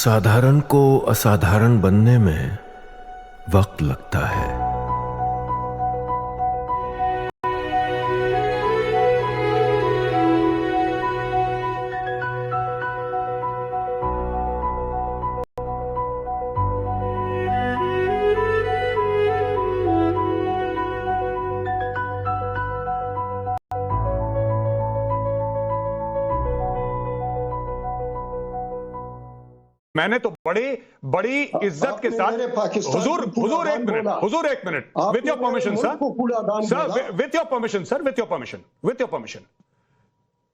साधारण को असाधारण बनने में वक्त लगता है। मैंने तो बड़ी बड़ी इज्जत के साथ हुजूर एक minute with your permission sir with your permission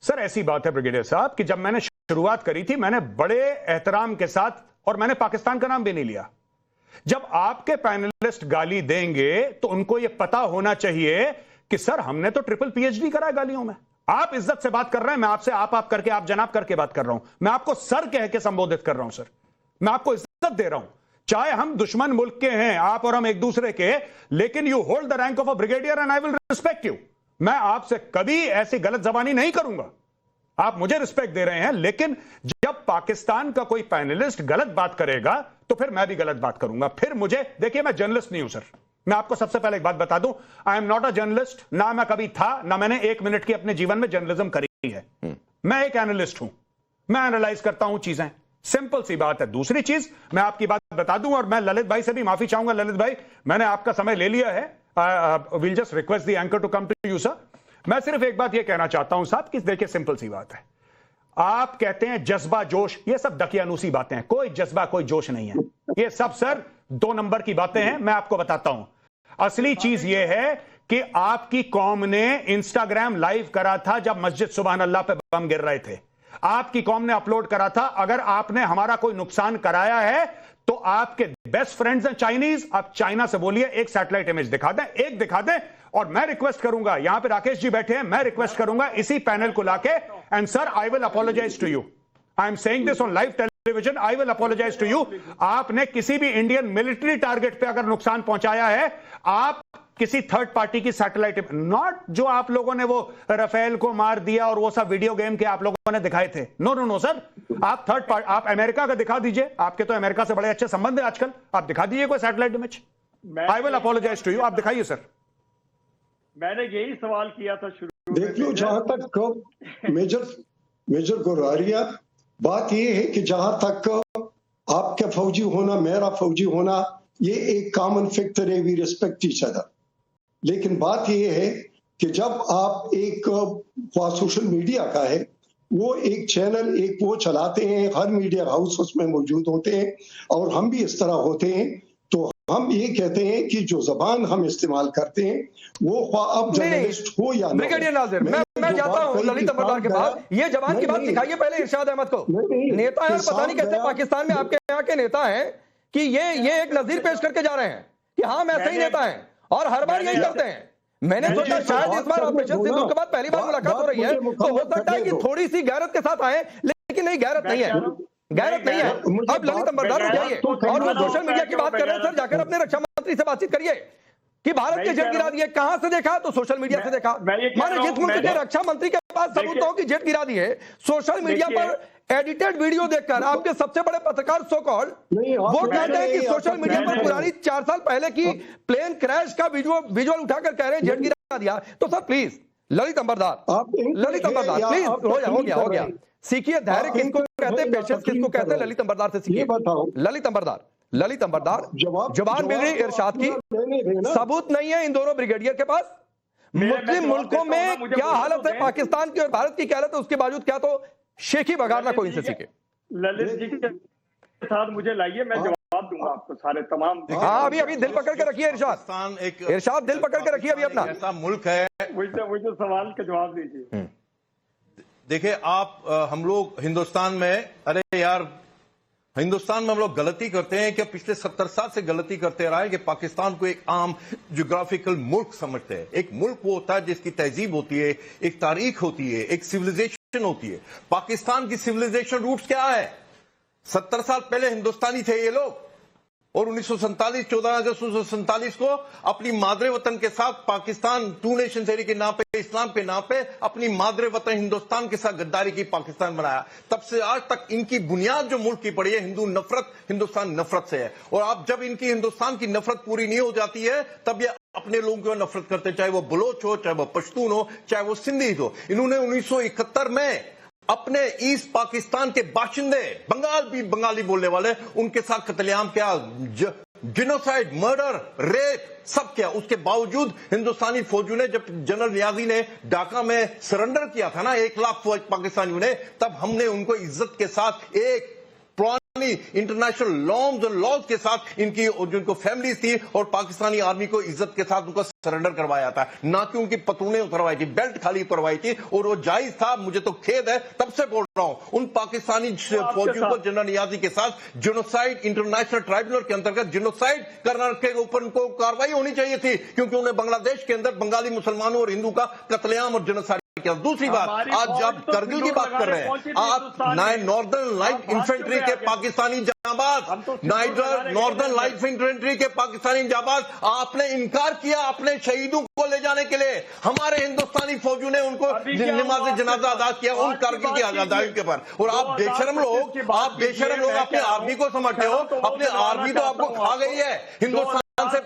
sir ऐसी बात है ब्रिगेडियर साहब कि जब मैंने शुरुआत करी थी मैंने बड़े एहतराम के साथ और मैंने पाकिस्तान का नाम भी नहीं लिया। जब आपके पैनलिस्ट गाली देंगे तो उनको यह पता होना चाहिए कि सर हमने तो ट्रिपल पीएचडी करा है गालियों में। आप इज्जत से बात कर रहे हैं, मैं आपसे आप करके आप जनाब करके बात कर रहा हूं, मैं आपको सर कह के संबोधित कर रहा हूं। सर मैं आपको इज्जत दे रहा हूं, चाहे हम दुश्मन मुल्क के हैं आप और हम एक दूसरे के, लेकिन you hold the rank of a brigadier and I will respect you. मैं आपसे कभी ऐसी गलत जबानी नहीं करूंगा, आप मुझे रिस्पेक्ट दे रहे हैं, लेकिन जब पाकिस्तान का कोई पैनलिस्ट गलत बात करेगा तो फिर मैं भी गलत बात करूंगा। फिर मुझे देखिए, मैं जर्नलिस्ट नहीं हूं सर, मैं आपको सबसे पहले एक बात बता दूं, I am not a journalist, ना मैं कभी था, ना मैंने 1 मिनट की अपने जीवन में जर्नलिज्म करी है। मैं एक एनालिस्ट हूं, मैं एनालाइज करता हूं चीजें, सिंपल सी बात है। दूसरी चीज मैं आपकी बात बता दूं, और मैं ललित भाई से भी माफी चाहूंगा। ललित भाई, मैंने आपका समय ले लिया है, will just request the anchor to come to you sir. मैं सिर्फ एक बात यह कहना चाहता हूं साहब कि देखिए सिंपल सी बात है, आप कहते हैं जज्बा जोश, ये सब दकियानूसी बातें हैं, कोई जज्बा कोई जोश नहीं है, ये सब सर 2 नंबर की बातें हैं। मैं आपको बताता हूं, असली चीज यह है कि आपकी कौम ने इंस्टाग्राम लाइव करा था जब मस्जिद सुबहान अल्लाह पे बम गिर रहे थे, आपकी कौम ने अपलोड करा था। अगर आपने हमारा कोई नुकसान कराया है तो आपके बेस्ट फ्रेंड्स हैं चाइनीज, आप चाइना से बोलिए एक सैटेलाइट इमेज दिखा दें, एक दिखा दें। और मैं रिक्वेस्ट करूंगा, यहां पे राकेश जी बैठे हैं, मैं रिक्वेस्ट करूंगा इसी पैनल को लाके, and sir I will apologise to you, I am saying this on live television, I will apologise to you. आपने किसी भी इंडियन मिलिट्री टारगेट पे अगर नुकसान पहुंचाया है, आप किसी थर्ड पार्टी की सैटेलाइट, नॉट जो आप लोगों ने वो राफेल को मार दिया और वो सब वीडियो गेम के आप लोगों ने दिखाए थे, नो नो नो सर, आप थर्ड पार्टी, आप अमेरिका का दिखा दीजिए, आपके तो अमेरिका से बड़े अच्छे संबंध है आजकल, आप दिखा दीजिए कोई satellite image, I will apologise to you, आप दिखाइए सर। मैंने यही सवाल किया था शुरू। देख लो, जहां तक मेजर गोरारिया, बात यह है कि जहां तक आपका फौजी होना मेरा फौजी होना ये एक कॉमन फैक्टर है, वी रिस्पेक्ट ईच अदर। लेकिन बात यह है कि जब आप एक सोशल मीडिया का है, वो एक चैनल एक वो चलाते हैं, हर मीडिया हाउस उसमें मौजूद होते हैं और हम भी इस तरह होते हैं, तो हम ये कहते हैं कि जो जबान हम इस्तेमाल करते हैं वो अब जर्नलिस्ट हो या ना। ब्रिगेडियर नाजिर, मैं जाता हूं ललित अमरदार के पास, ये जबान की बात सिखाइए पहले इरशाद अहमद को। नेता है, पता नहीं कैसे पाकिस्तान में आपके यहाँ के नेता हैं कि ये एक नजीर पेश करके जा रहे हैं कि हाँ हम ऐसे ही नेता हैं और हर बार यही करते हैं। मैंने सोचा शायद इस बार ऑपरेशन सिंदूर के बाद पहली बार मुलाकात हो रही है, तो हो सकता है कि थोड़ी सी गैरत के साथ आए, लेकिन नहीं, गैरत नहीं है, गैरत नहीं है। अब ललित अंबरदार रुक जाइए, और वो सोशल मीडिया की बात कर रहे हैं सर, जाकर अपने रक्षा मंत्री से बातचीत करिए कि भारत के जेट गिरा दिए, कहां से देखा? तो सोशल मीडिया से देखा। माने जिस मुल्क के रक्षा मंत्री के पास सबूत हो कि जेट गिरा दिए, सोशल मीडिया पर एडिटेड वीडियो देखकर आपके सबसे बड़े पत्रकार सो कॉल्ड वो कहते हैं कि सोशल मीडिया पर पुरानी 4 साल पहले की प्लेन क्रैश का विजुअल उठाकर कह रहे हैं जेट गिरा दिया। तो sir please Lalit Ambardar please, हो गया, सीखिए धैर्य किसको कहते हैं, पेशेंस किसको कहते हैं, ललित अंबरदार से सीखिए। ललित अंबरदार जवान मिल रही इरशाद की, सबूत नहीं है इन दोनों ब्रिगेडियर के पास। मुस्लिम मुल्कों में क्या हालत है पाकिस्तान की और भारत की क्या हालत है, उसके बावजूद क्या तो शेखी बगाड़ना कोई इनसे सीखे। ललित जी के साथ मुझे लाइए, मैं जवाब दूंगा आपको सारे तमाम। हाँ, अभी दिल पकड़ के रखिए इरशाद दिल पकड़ के रखिए, अभी अपना ऐसा मुल्क है, वही तो सवाल का जवाब दीजिए। देखिए आप, हम लोग हिंदुस्तान में, अरे यार हिंदुस्तान में हम लोग गलती करते हैं कि पिछले 70 साल से गलती करते रहे कि पाकिस्तान को एक आम ज्योग्राफिकल मुल्क समझते हैं। एक मुल्क वो होता है जिसकी तहजीब होती है, एक तारीख होती है, एक सिविलाइजेशन होती है। पाकिस्तान की सिविलाइजेशन रूट्स क्या है? 70 साल पहले हिंदुस्तानी थे ये लोग, और 1947 14 अगस्त 1947 को अपनी मादरे वतन के साथ पाकिस्तान टू नेशन थ्योरी के नाम पे, इस्लाम के नाम पे अपनी मादरे वतन हिंदुस्तान के साथ गद्दारी की, पाकिस्तान बनाया। तब से आज तक इनकी बुनियाद जो मुल्क की पड़ी है हिंदू नफरत, हिंदुस्तान नफरत से है। और आप जब इनकी हिंदुस्तान की नफरत पूरी नहीं हो जाती है तब ये अपने लोगों को नफरत करते, चाहे वो बलोच हो, चाहे वो पश्तून हो, चाहे वो सिंधी हो। इन्होंने 1971 में अपने ईस्ट पाकिस्तान के बाशिंदे, बंगाली बोलने वाले, उनके साथ कत्लेआम किया, जिनोसाइड, मर्डर, रेप सब किया। उसके बावजूद हिंदुस्तानी फौजियों ने, जब जनरल नियाजी ने ढाका में सरेंडर किया था ना 1 लाख फौज पाकिस्तानियों ने, तब हमने उनको इज्जत के साथ एक इंटरनेशनल नॉर्म्स और लॉज के साथ इनकी जिनको फैमिलीज थी और पाकिस्तानी आर्मी को इज्जत के साथ उनको सरेंडर करवाया था, ना कि उनकी पतूने उतरवाई थी, बेल्ट खाली उतरवाई थी। और वो जायज था, मुझे तो खेद है, तब से बोल रहा हूं उन पाकिस्तानी फौजियों को जनरल नियाजी के साथ जिनोसाइड इंटरनेशनल ट्राइब्यूनल के अंतर्गत जिनोसाइड करने के ऊपर उनको कार्रवाई होनी चाहिए थी, क्योंकि उन्हें बांग्लादेश के अंदर बंगाली मुसलमानों और हिंदू का कत्लेआम और जिनोसाइड। दूसरी बात, आज आप करगिल की बात कर रहे हैं, आप नॉर्दर्न लाइट इन्फेंट्री के पाकिस्तानी जाबाज, नॉर्दर्न लाइट इन्फेंट्री के पाकिस्तानी जाबाज, आपने इनकार किया अपने शहीदों को ले जाने के लिए। हमारे हिंदुस्तानी फौजियों ने उनको नमाज जनाजा अदा किया उन करगिल की आजादी के पर। और आप बेशरम लोग अपने आर्मी को समझते हो, अपने आर्मी तो आपको खा गई है। हिंदुस्तान से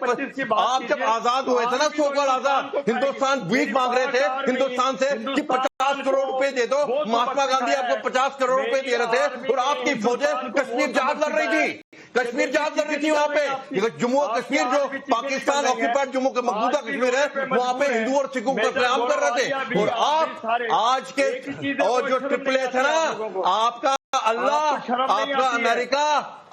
आप जब आजाद हुए थे ना, सोकल आजाद, हिंदुस्तान भीख मांग रहे थे हिंदुस्तान से कि 50 करोड़ रुपए दे दो। महात्मा गांधी आपको 50 करोड़ रुपए दे रहे थे और आपकी फौजें कश्मीर जहाज लड़ रही थी, कश्मीर जहाज लड़ रही थी वहां पे। जम्मू और कश्मीर जो पाकिस्तान ऑक्यूपाइड जम्मू का मौजूदा कश्मीर है, वहां पे हिंदू और सिखों का कत्लेआम कर रहे थे। और आप आज के और जो ट्रिपल ए थे ना, आपका अल्लाह, आपका अमेरिका,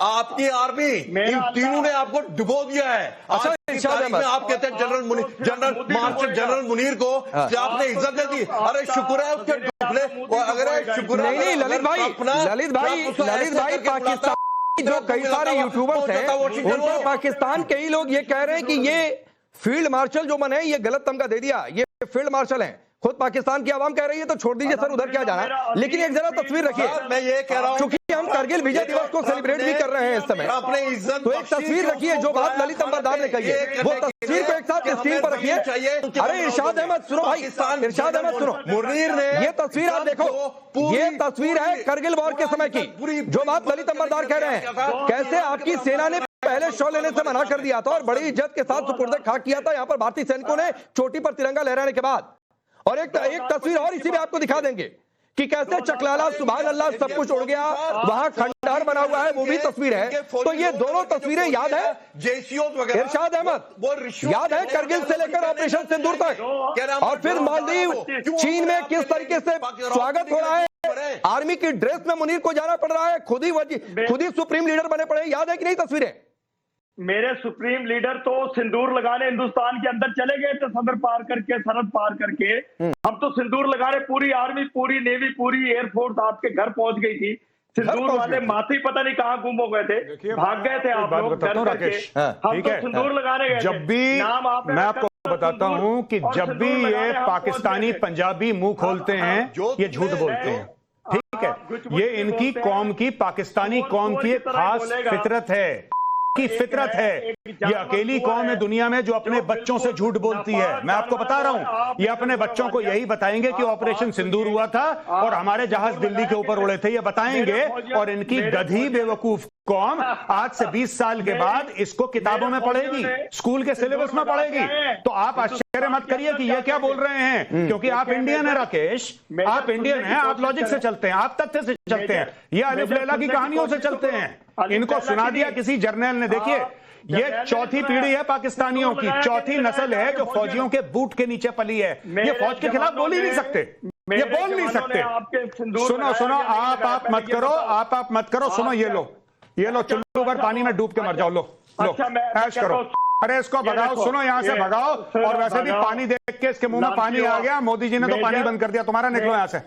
आपकी आर्मी, इन तीनों ने आपको डुबो दिया है। अच्छा, आप कहते हैं जनरल मुनीर को आपने इज्जत दे दी, अरे शुक्र है उसके डुबले। अगर शुक्र नहीं ललित भाई पाकिस्तान जो कई सारे यूट्यूबर्स हैं उन पर पाकिस्तान के ही लोग ये कह रहे हैं कि ये फील्ड मार्शल जो बने ये गलत तमगा दे दिया, ये फील्ड मार्शल हैं। खुद पाकिस्तान की आवाम कह रही है तो छोड़ दीजिए सर, उधर क्या जाना। लेकिन एक जरा तस्वीर रखिए, मैं ये कह रहा हूं क्योंकि हम करगिल विजय दिवस को सेलिब्रेट भी कर रहे हैं इस समय, अपने इज्जत तो एक तस्वीर रखिए जो बात ललित अंबरदार ने कही है, वो तस्वीर को एक साथ स्क्रीन पर रखिए। अरे इरशाद अहमद सुनो भाई, इरशाद अहमद सुनो, मुनीर ने ये तस्वीर आप देखो, ये तस्वीर है करगिल वॉर के समय की, जो बात ललित अंबरदार कह रहे हैं। कैसे आपकी सेना ने पहले शॉ लेने से मना कर दिया था और बड़ी इज्जत के साथ सुपुर्द खाक किया था यहाँ पर भारतीय सैनिकों ने चोटी पर तिरंगा लहराने के बाद। और एक तस्वीर और इसी में आपको दिखा देंगे कि कैसे चकलाला सुभान अल्लाह सब कुछ उड़ गया, वहां खंडहर बना हुआ है, वो भी तस्वीर है। तो ये दोनों तस्वीरें याद है इरशाद अहमद, याद है करगिल से लेकर ऑपरेशन सिंदूर तक, और फिर मालदीव चीन में किस तरीके से स्वागत हो रहा है, आर्मी की ड्रेस में मुनीर को जाना पड़ रहा है, खुद ही सुप्रीम लीडर बने पड़े। याद है कि नहीं तस्वीरें? मेरे सुप्रीम लीडर तो सिंदूर लगाने हिंदुस्तान के अंदर चले गए थे, सदर पार करके, सरहद पार करके। हम तो सिंदूर लगाने, पूरी आर्मी, पूरी नेवी, पूरी एयरफोर्स आपके घर पहुंच गई थी। सिंदूर वाले माथे पता नहीं कहाँ गुम हो गए थे, भाग गए थे आप लोग डर करके। हम तो सिंदूर लगाने गए। जब भी मैं आपको बताता हूं कि जब भी ये पाकिस्तानी पंजाबी मुंह खोलते हैं ये झूठ बोलते हैं, ठीक है। ये इनकी कौम की, पाकिस्तानी कौम की एक खास फितरत है, की फितरत है। ये अकेली कौम है दुनिया में जो अपने बच्चों से झूठ बोलती है। मैं आपको बता रहा हूं, ये अपने बच्चों को यही बताएंगे कि ऑपरेशन सिंदूर हुआ था और हमारे जहाज दिल्ली के ऊपर उड़े थे, ये बताएंगे। और इनकी गधी बेवकूफ कौम आज से 20 साल के बाद इसको किताबों में पढ़ेगी, स्कूल के सिलेबस में पढ़ेगी। तो आप आश्चर्य मत करिए कि ये क्या बोल रहे हैं, क्योंकि आप इंडियन है राकेश, आप इंडियन हैं, आप लॉजिक से चलते हैं, आप तथ्य से चलते हैं, ये अलिफ लैला की कहानियों से चलते हैं। इनको सुना दिया किसी जर्नल ने। देखिए ये चौथी पीढ़ी है पाकिस्तानियों की, चौथी नस्ल है जो फौजियों के बूट के नीचे पली है। ये फौज के खिलाफ बोल ही नहीं सकते, ये बोल नहीं सकते। सुनो आप मत करो, सुनो ये लो चुल्लू भर पानी में डूब के मर जाओ, लो ऐश करो। अरे इसको भगाओ, सुनो यहाँ से भगाओ। और वैसे भी पानी देख के इसके मुंह में पानी आ गया, मोदी जी ने तो पानी बंद कर दिया, तुम्हारा निकलो यहाँ से,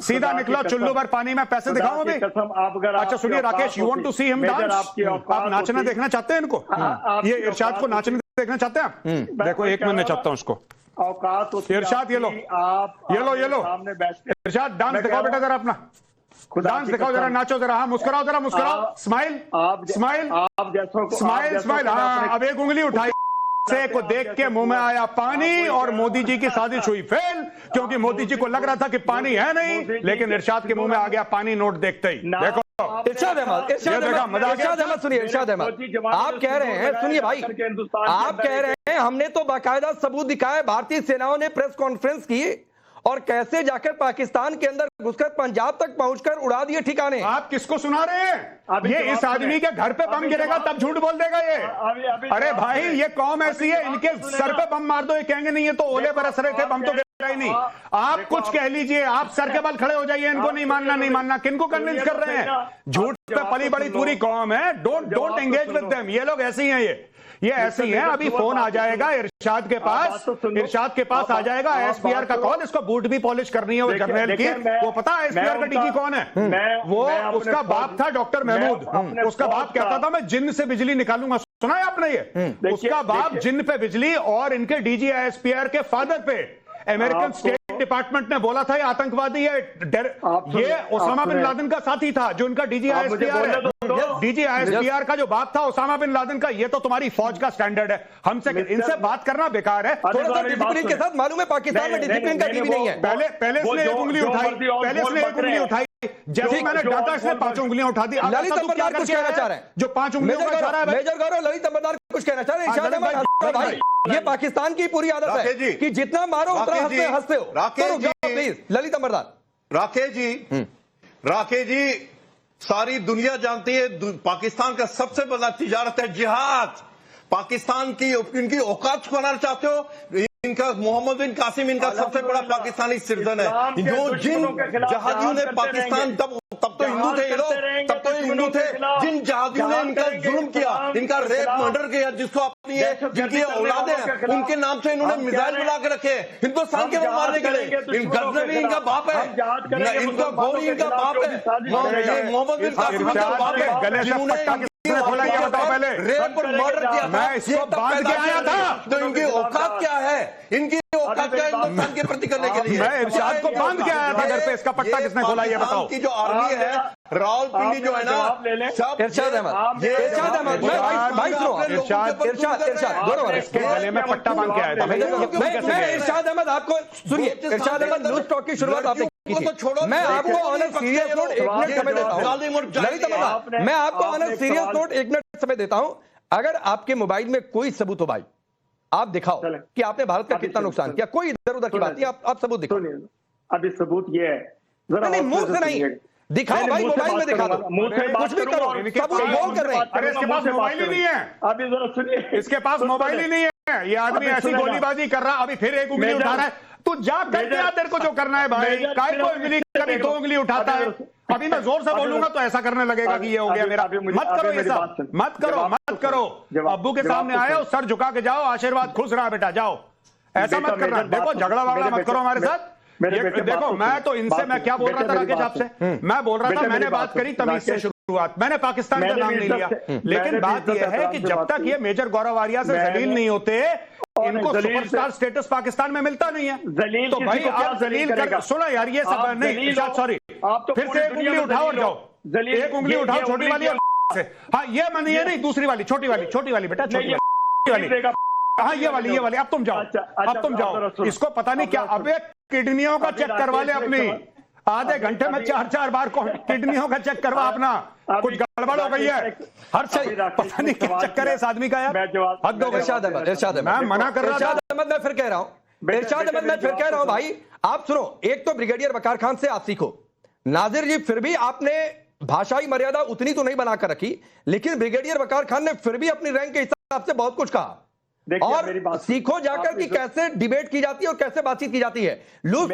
सीधा निकलो चुल्लू भर पानी में। पैसे दिखाओ अभी। अच्छा सुनिए Rakesh, you want to see him dance, आप नाचना देखना चाहते हैं इनको? ये इरशाद को नाचने देखना चाहते हैं? देखो 1 मिनट चाहता हूँ उसको। इरशाद ये लो इरशाद डांस दिखाओ बेटा जरा अपना। डांस दिखाओ जरा, नाचो जरा, हाँ मुस्कुराओ जरा, मुस्कुराओ, स्माइल, स्माइल, आप जैसों को स्माइल, स्माइल, हाँ। अब एक उंगली उठाई से को देख के मुंह में आया पानी और मोदी जी की साजिश हुई फेल, क्योंकि मोदी जी को लग रहा था कि पानी है नहीं, लेकिन इरशाद के मुंह में आ गया पानी नोट देखते ही। देखो इरशाद अहमद, इरशाद अहमद सुनिए, इरशाद अहमद आप कह रहे हैं, सुनिए भाई, आप कह रहे हैं हमने तो बाकायदा सबूत दिखाया, भारतीय सेनाओं ने प्रेस कॉन्फ्रेंस की और कैसे जाकर पाकिस्तान के अंदर घुसकर पंजाब तक पहुंचकर उड़ा दिए ठिकाने। आप किसको सुना रहे हैं? ये इस आदमी के घर पे बम गिरेगा तब झूठ बोल देगा ये। अरे भाई ये कौम ऐसी है, इनके सर पे बम मार दो ये कहेंगे नहीं, ये तो ओले बरस रहे थे, बम तो गिरा ही नहीं। आप कुछ कह लीजिए, आप सर के बल खड़े हो जाइए, इनको नहीं मानना, नहीं मानना, किनको कन्विंस कर रहे हैं? झूठ पे पली बड़ी पूरी कौम है। डोंट एंगेज विद देम, ये लोग ऐसे ही हैं, ये ऐसे ही हैं। अभी फोन आ जाएगा इरशाद के पास, इरशाद के पास आ जाएगा एसपीआर का कॉल, इसको बूट भी पॉलिश करनी है वो जर्नल की। वो पता है एसपीआर का डीजी कौन है? वो उसका बाप था डॉक्टर महमूद। उसका बाप कहता था मैं जिन्न से बिजली निकालूंगा, सुना है आपने ये? उसका बाप जिन्न पे बिजली, और इनके डीजी एसपीआर के फादर पे अमेरिकन स्टेट डिपार्टमेंट ने बोला था ये आतंकवादी है, ये ओसामा बिन लादेन का साथी था जो इनका डीजी आईएसपीआर है। डीजी आईएसपीआर का जो बाप था ओसामा बिन लादेन का, ये तो तुम्हारी फौज का स्टैंडर्ड है, हमसे इनसे बात करना बेकार है। थोड़ा सा डिसिप्लिन के साथ, मालूम है पाकिस्तान में डिसिप्लिन का भी नहीं है। पहले इसने एक उंगली उठाई, पहले इसने एक उंगली उठाई, जैसे मैंने डाटा इसने 5 उंगलियां उठा दी। ललित अंबरदार कुछ कहना चाह रहे हैं, जो 5 उंगलियों का इशारा है। मेजर गौरव ललित अंबरदार कुछ कहना चाह रहे हैं। इरशाद अहमद भाई, ये पाकिस्तान की पूरी आदत है कि जितना मारो उतना हंसते हो। प्लीज ललित अंबरदार। राकेश जी, सारी दुनिया जानती है पाकिस्तान का सबसे बड़ा तिजारत है जिहाद। पाकिस्तान की इनकी औकात बनाना चाहते हो? इनका मोहम्मद बिन कासिम इनका सबसे बड़ा पाकिस्तानी सिटीजन है। जो जिन जहादियों ने पाकिस्तान तब तो हिंदू थे ये लोग, तब तो हिंदू थे। जिन जहादियों ने इनका जुल्म किया, इनका रेप मर्डर किया, जिसको अपनी जिनकी औलादे हैं उनके नाम से इन्होंने मिसाइल बना के रखे हिंदुस्तान के मारने के लिए। गजनवी इनका बाप है, इनका गोरी इनका बाप है, मोहम्मद बिन कासिम इनका बाप है, जिन्होंने खोला ये बताओ पहले। रेप और मर्डर किया। मैं इसको बांध के आया था, तो इनकी औकात क्या है? इनकी औकात क्या है हिंदुस्तान के प्रति करने के लिए? मैं इरशाद को बांध के आया था घर पे, इसका पट्टा किसने खोला ये बताओ? की जो आर्मी है रावलपिंडी जो है ना, सब इरशाद अहमद, इरशाद अहमद भाई सुनो, इरशाद गौरव इसके गले में पट्टा बांध के आया था। मैं इरशाद अहमद आपको सुनिए, इरशाद अहमद लूज टॉक की शुरुआत आपने की थी। मैं आपको ऑन सीरियस नोट 1 मिनट समय देता हूं। ललित अंबरदार, मैं आपको ऑन सीरियस नोट 1 मिनट समय देता हूं। अगर आपके मोबाइल में कोई सबूत हो भाई, आप दिखाओ कि आपने भारत का कितना नुकसान किया। कोई इधर उधर की बात नहीं, आप सबूत दिखाओ। अभी सबूत ये है, नहीं मुंह से नहीं, दिखाओ भाई, मोबाइल में दिखा दो, कुछ भी करो, सबूत बोल कर रहे हैं। अरे इसके पास मोबाइल ही नहीं है, अभी जरा सुनिए, इसके पास मोबाइल ही नहीं है। ये आदमी ऐसी गोलीबाजी कर रहा, अभी फिर एक उंगली उठा रहा है। तू जा करके आ, तेरे को जो करना है भाई। काय को उंगली कभी 2 उंगली उठाता है। अभी मैं जोर से बोलूंगा तो ऐसा करने लगेगा कि ये हो गया मेरा। मत करो ये सब, मत करो, मत करो। अब्बू के सामने आए हो, सर झुका के जाओ, आशीर्वाद खुश रहा बेटा, जाओ। ऐसा मत करना, देखो झगड़ा वगड़ा मत करो हमारे साथ। देखो मैं तो इनसे मैं क्या बोल रहा था राकेश आपसे, मैं बोल रहा था, मैंने बात करी तमीज से शुरुआत, मैंने पाकिस्तान का नाम नहीं लिया। लेकिन बात यह है कि जब तक ये मेजर गौरव आर्या से जलील नहीं होते, इनको सुपरस्टार स्टेटस पाकिस्तान में मिलता नहीं है। तो भाई आप जलील कर, सुनो यार ये सब नहीं, सॉरी, फिर से एक उंगली उठाओ और जाओ, एक उंगली उठाओ छोटी वाली से। हाँ ये मन ये नहीं, दूसरी वाली, छोटी वाली बेटा, छोटी वाली। हाँ ये वाली, अब तुम जाओ, अब तुम जाओ। इसको पता नहीं क्या, अब किडनियों का चेक करवा ले अपनी, आधे घंटे में 4-4 बार किडनियों का चेक करवा अपना, कुछ गड़बड़ हो गई है। हर चीज पता नहीं क्या चक्कर है इस आदमी का यार, हद हो गई। इरशाद अहमद, मैं मना कर रहा था। इरशाद अहमद, मैं फिर कह रहा हूं, इरशाद अहमद मैं फिर कह रहा हूं भाई, आप सुनो, एक तो ब्रिगेडियर वकार खान से आप सीखो। नाजिर जी फिर भी आपने भाषाई मर्यादा उतनी तो नहीं बनाकर रखी, लेकिन ब्रिगेडियर वकार खान ने फिर भी अपनी रैंक के हिसाब से बहुत कुछ कहा। और सीखो जाकर कि कैसे डिबेट की जाती है और कैसे बातचीत की जाती है। लूज